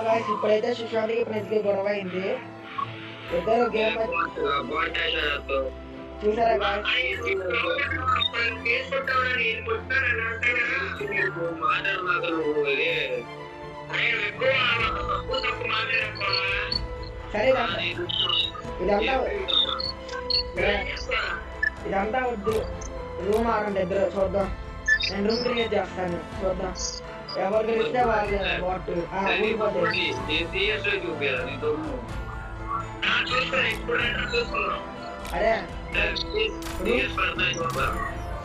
Guys ఇప్పుడైతే సుశాంత్కి ప్రిన్స్కి గొడవ అయింది. ఇద్దరు గేమ్ చూసారా గాయ్స్? సరే ఇదంతా వద్దు, రూమ్ ఆడండి ఇద్దరు, చూద్దాం. నేను రూమ్ క్రియేట్ చేస్తాను, చూద్దాం. ఎవరు గెలిస్తే వాళ్ళు వాట్ ఊడిపోతాయి. అరే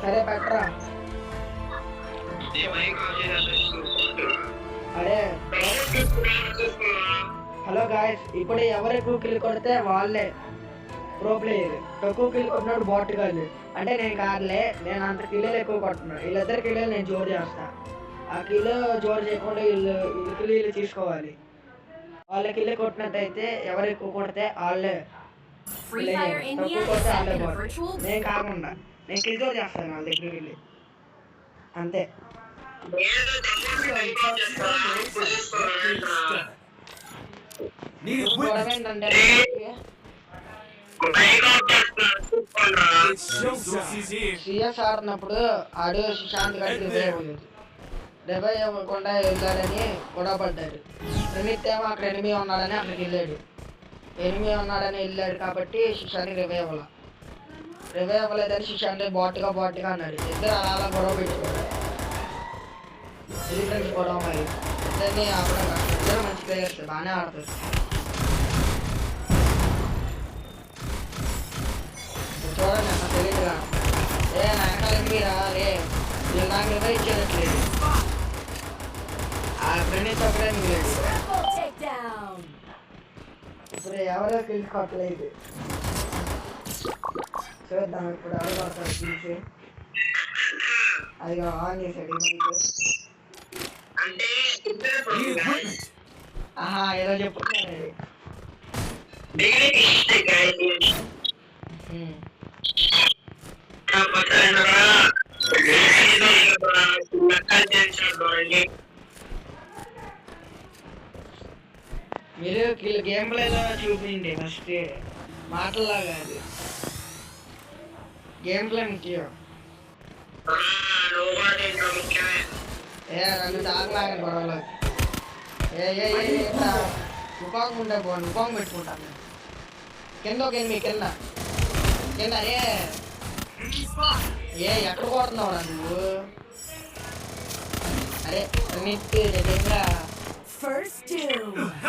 సరే పెట్టరా. అరే హలో గాయస్, ఇప్పుడు ఎవరు ఎక్కువ కిల్ కొడితే వాళ్ళే ప్రో ప్లేయర్. తక్కువ కిల్ కొట్టినాడు బాట్ కాదు అంటే నేను కాదులే, నేను అంత కిల్లు ఎక్కువ కొట్టున్నాను. వీళ్ళిద్దరు కిల్లు నేను జోరు చేస్తా. ఆ కిల్లు జోరు చేయకుండా వీళ్ళు కిల్లు తీసుకోవాలి. వాళ్ళ కిల్లు కొట్టినట్టయితే ఎవరు ఎక్కువ కొడితే వాళ్ళే తక్కువ కొడితే వాళ్ళే బాట్. నేను కాకుండా నేను కిల్ జోరు చేస్తాను వాళ్ళ దగ్గరికి వెళ్ళి, అంతే. సిఎస్ ఆడినప్పుడు ఆడు సుశాంత్ గారికి రివైవ్ అవ్వకుండా వెళ్ళాడని గొడవ పడ్డాడు. ప్రణీత్ ఏమో అక్కడ ఎనిమి ఉన్నాడని అక్కడికి వెళ్ళాడు. ఎనిమి ఉన్నాడని వెళ్ళాడు కాబట్టి సుశాంత్కి రివైవ్ అవ్వలేదని సుశాంత్ బాట్గా అన్నాడు. ఇద్దరు అలా గొడవ పెట్టుకున్నాడు. ఇది ఫ్రెండ్స్ గొడవ. మరి ఇద్దరిని ఆపడం ఇద్దరు మంచి ప్లేయర్స్, బాగానే ఆడతారు. చూడండి అన్న తెలియదుగా, ఏ నాయకాలు ఎనిమిరా రే, వీళ్ళు నాకు రివైవ్ ఇచ్చేటట్లేదు. ఆ ప్రణీత్ ఒకటే మిగిలేదు. ఇప్పుడు ఎవరో తెలుసుకోవట్లేదు. చూద్దాం ఇప్పుడు ఎవరు పడతారు తీసి. అది ఆన్ చేశాడు. ఆహా ఏదో చెప్పుకున్నాడు. మీరు గేమ్ ప్లేలో చూపించండి ఫస్ట్, మాటల్లా కాదు. గేమ్ ప్లే ముఖ్యం. రెండు దాగలాగండి గొడవలోకి. తుపాకు ఉంటే పోను, తుపాకు పెట్టుకుంటాను. కింద ఒక ఎనిమిది కింద ఎక్కడ కొడుతున్నావు రా నువ్వు? అరే దగ్గర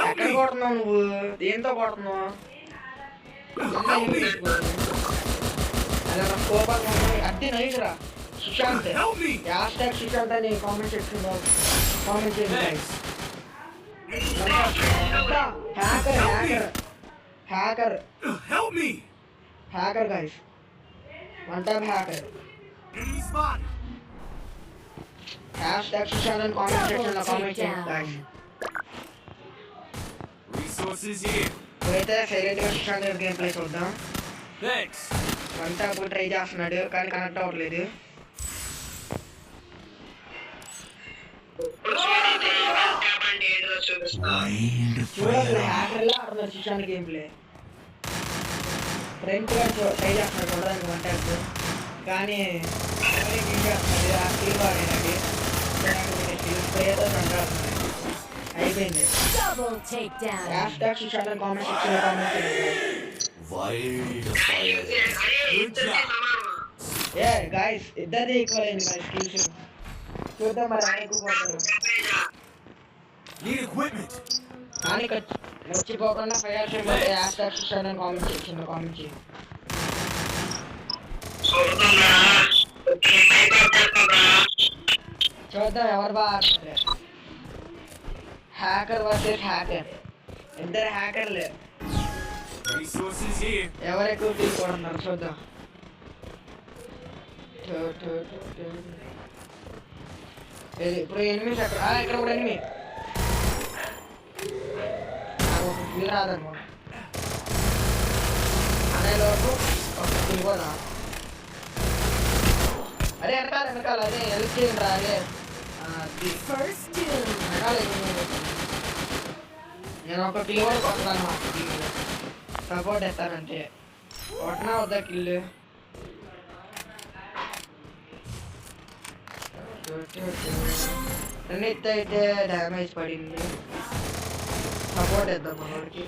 ఎక్కడ కొడుతున్నావు నువ్వు? దేంతో కొడుతున్నావు? అదే కోపాలు అడ్డి నైస్ రా సుశాంత్. హ్యాష్‌ట్యాగ్ సుశాంత్ అని కామెంట్ సెక్షన్లో కామెంట్ చేయండి. Hacker guys, one time hacker. Hashtag Sushant అని కామెంట్ సెక్షన్లో కామెంట్ చేయండి గైస్. ఇప్పుడైతే సైలెంట్గా సుశాంత్ గేమ్ ప్లే చూద్దాం. వన్ టాప్ ట్రై చేస్తున్నాడు కానీ కనెక్ట్ అవ్వట్లేదు. చూడండి హ్యాకర్లా ఆడుతున్నారు సుశాంత్ గేమ్ ప్లే. ఫ్రంట్ గా ట్రై చేస్తున్నాడు చూడడానికి వన్ టాప్, కానీ ఆ స్టీల్ వాడేనండి స్ప్రేతో సంటాడుతున్నాడు. అయిపోయింది. హ్యాష్‌ట్యాగ్ సుశాంత్ అని కామెంట్ సెక్షన్లో కామెంట్ చేయండి. గాయస్ ఇద్దరిది ఈక్వల్ అయింది గాయస్ స్కిల్స్. చూద్దాం మరి ఆయన ఎక్కువ కొడతారు. కానీ మర్చిపోకుండా ఫైర్ షేర్ పోతే హ్యాష్‌ట్యాగ్ సుశాంత్ అని కామెంట్ సెక్షన్లో కామెంట్ చేయండి. చూద్దాం ఎవరు బాగా ఆడుతున్నారు. హ్యాకర్ వర్సెస్ హ్యాకర్, ఇద్దరు హ్యాకర్లే. ఎవరు ఎక్కువ తీసుకుంటున్నారు చూద్దాం. ఇప్పుడు ఎనిమిది ఇక్కడ కూడా ఎనిమిది రాదనమాట. అనేలోపు ఒక కూడా అరే వెనకాల అదే హెల్ప్ చేయండి రా. అదే వెనకాల నేను ఒక కిల్ కూడా కొడతాను, సపోర్ట్ ఇస్తానంటే కొట్టినా వద్దా కిల్. రెండితే అయితే డ్యామేజ్ పడింది, సపోర్ట్ ఇద్దాం మనోడికి.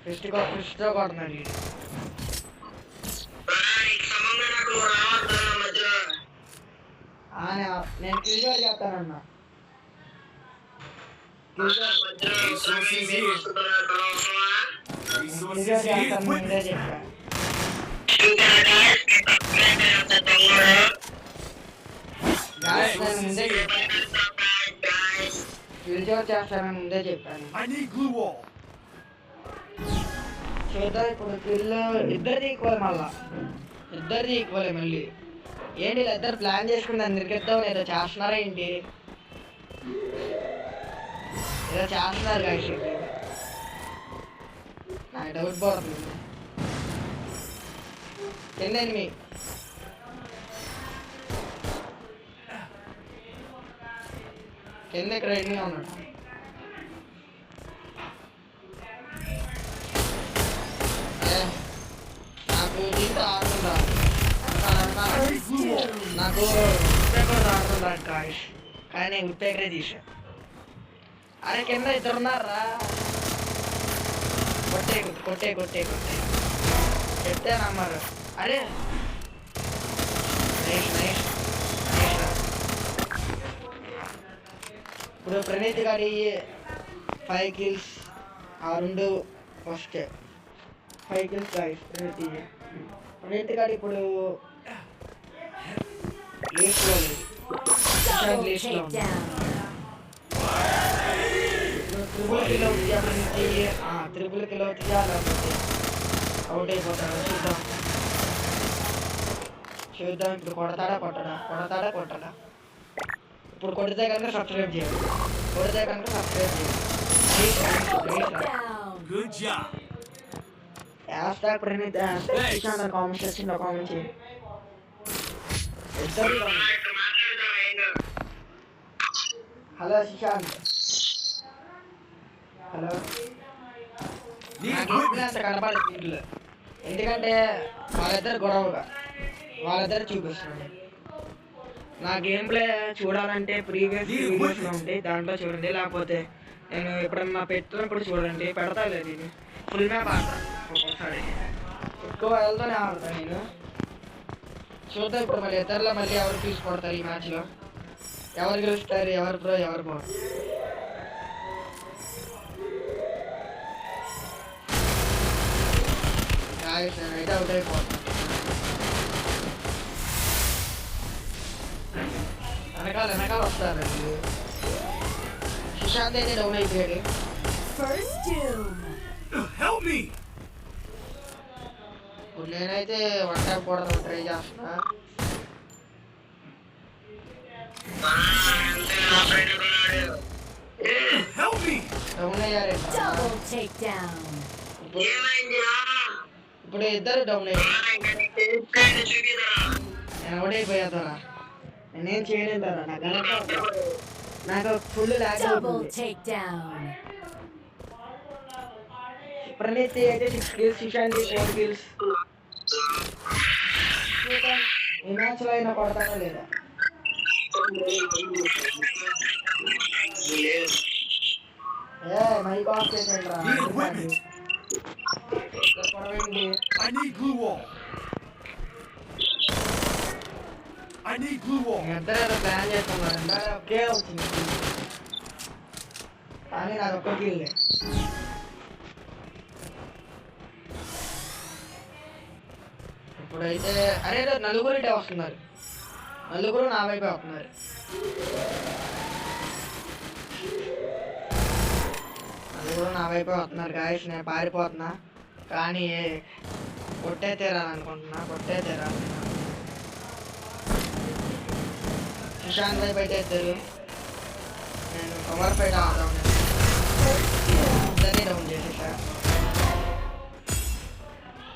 ఫిస్ట్తో కొడుతున్నాడు. నేను కిల్జోర్ చేస్తానన్నా, ముందే చెప్పా. కిల్జోర్ చేస్తానని ముందే చెప్పాను. చూద్దాం ఇప్పుడు కిల్ ఇద్దరిది ఈక్వల్, మళ్ళా ఇద్దరిది ఈక్వల్. మళ్ళీ ఏంటి ఇలా ఇద్దరు ప్లాన్ చేసుకుని దాన్ని నిరికిద్దాం ఏదో చేస్తున్నారా ఏంటి? ఏదో చేస్తున్నారు గాయస్, నాకు డౌట్ పోతుంది. తిందండి మీ కింద ఇక్కడ ఎన్ని ఉన్నాడు. నాకు దీంతో ఆడుతుందా, నాకు ఉప్పేకూడదు ఆడుతుందా గాయస్, కానీ నేను ఉప్పేకరే తీసా. అరే కింద ఇద్దరు ఉన్నారా, కొట్టే కొట్టే కొట్టే కొట్టే చెప్తే నమ్మరు. అరే ఇప్పుడు ప్రణీత్ గారి 5 kills, ఆ 2 ఫస్ట్ 5 kills గాయస్. ప్రణీత్ గారు ఇప్పుడు లీస్ట్లో లేదు, లీస్ట్లో ఉంది. త్రిబుల్ కిలో తీయాలంటే అవుట్ అయిపోతాడు. చూద్దాం ఇప్పుడు కొడతాడా కొట్టడా. ఇప్పుడు కొడితే కనుక సబ్స్క్రైబ్ చేయాలి, ప్రణీత్ కామెంట్ చేసిండు, కామెంట్ చేయండి. Hello Shishant, hello. అంత కనపడదు ఇంట్లో, ఎందుకంటే వాళ్ళిద్దరు చూపిస్తున్నాడు. నా గేమ్ ప్లే చూడాలంటే ప్రీవియస్ వీడియోస్లో ఉంటాయి, దాంట్లో చూడండి. లేకపోతే నేను ఎప్పుడన్నా పెట్టుకున్నప్పుడు చూడండి, పెడతా లేదు. ఇది ఫుల్ మ్యాప్ ఆడతాను, ఒక్కొక్కసారి ఎక్కువ వెళ్తూనే ఆడతాను నేను. చూద్దాం ఇప్పుడు మళ్ళీ ఇద్దరులో మళ్ళీ ఎవరు తీసుకొడతారు ఈ మ్యాచ్లో, ఎవరు గెలుస్తారు, ఎవరు ప్రో ఎవరు పో. అయితే అవుట్ అయిపోతాను. వెనకాల వస్తారు. సుశాంత్ అయితే డౌన్ అయిపోయాడు. ఇప్పుడు నేనైతే వన్ ట్యాప్ కూడా ట్రై చేస్తున్నా. డౌన్ అయ్యారు, ఇప్పుడు ఇద్దరు డౌన్ అయ్యారు. నేను ఓడైపోయాదరా, నేనేం చేయలేదు. నాకు ఫుల్ లాగ్ అవుతుంది. ప్రణీత్ అయితే 6 kills, సుశాంత్ 4 kills. ఈ మ్యాచ్లో అయినా కొడతానో లేదా. మైక్ ఆఫ్ చేసేయండి రా. ఇద్దరు ప్లాన్ చేస్తున్నారంట, ఒకే వచ్చింది కానీ నాది ఒక్క కిల్. ఇప్పుడైతే అరే నలుగురు ఇటే వస్తున్నారు, నలుగురు నా వైపే వస్తున్నారు. గాయస్ నేను పారిపోతున్నా, కానీ కొట్టే తీరాలనుకుంటున్నా. సుశాంత్ వైపు అయితే ఇద్దరు, నేను కవర్ ఫైట్ ఆడదాం. ఇద్దరిని డౌన్ చేసేసా.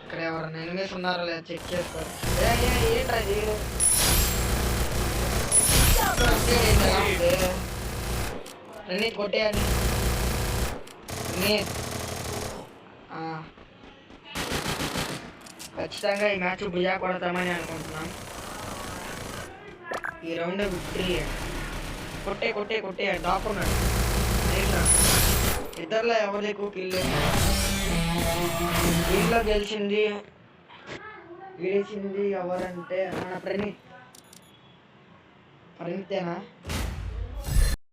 ఇక్కడ ఎవరైనా ఎనిమిస్ ఉన్నారో లేదా చెక్ చేసుకోరు. ఏంటది ప్రణీత్ కొట్టేయాలి. ప్రణీత్ ఖచ్చితంగా ఈ మ్యాచ్ భుజా కొడతామని అనుకుంటున్నాం. ఈ రౌండ్ విక్టరీ. కొట్టే కొట్టే కొట్టే టాప్ ఉన్నాడు. ఇద్దరులో ఎవరు ఎక్కువ కిల్లో గెలిచింది ఎవరంటే మన ప్రణీతేనా?